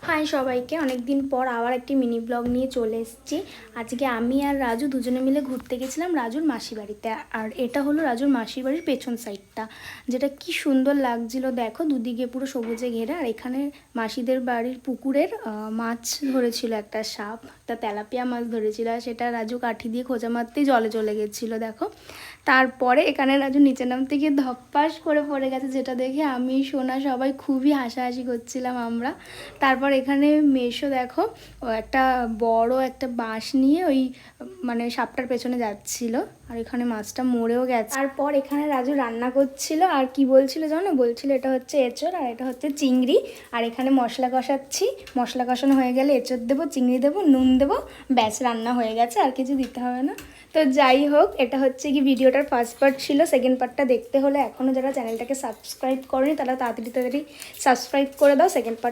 High সবাইকে, অনেক দিন পর আবার একটি মিনি ব্লগ নিয়ে চলে এসেছি। আজকে আমি আর রাজু দুজনে মিলে ঘুরতে গেছিলাম রাজুর মাসির বাড়িতে। আর এটা হলো রাজুর মাসির বাড়ির পেছন সাইডটা, যেটা কি সুন্দর লাগছিল। দেখো দুদিকে পুরো সবুজে ঘেরা। আর এখানে মাসিদের বাড়ির পুকুরের মাছ ধরেছিল একটা সাপ, তা তেলাপিয়া মাছ ধরেছিল, আর সেটা রাজু কাঠি দিয়ে খোঁচা মারতেই জলে চলে গেছিলো। দেখো তারপরে এখানে রাজু নিচে নামতে গিয়ে ধপ্পাস করে পড়ে গেছে, যেটা দেখে আমি সোনা সবাই খুবই হাসাহাসি করছিলাম আমরা। তারপর এখানে মেশো দেখো ও একটা বড় একটা বাঁশ নিয়ে ওই মানে সাপটার পেছনে যাচ্ছিল, আর এখানে মাছটা মরেও গেছে। তারপর এখানে রাজু রান্না করছিল, আর কি বলছিল জানো, বলছিল এটা হচ্ছে এঁচড় আর এটা হচ্ছে চিংড়ি। আর এখানে মশলা কষাচ্ছি, মশলা কষানো হয়ে গেলে এঁচড় দেবো, চিংড়ি দেবো, নুন দেবো, ব্যাস রান্না হয়ে গেছে, আর কিছু দিতে হবে না। তো যাই হোক, এটা হচ্ছে কি ভিডিওটার ফার্স্ট পার্ট ছিল। সেকেন্ড পার্টটা দেখতে হলে এখনও যারা চ্যানেলটাকে সাবস্ক্রাইব করেনি তারা তাড়াতাড়ি সাবস্ক্রাইব করে দাও। Second part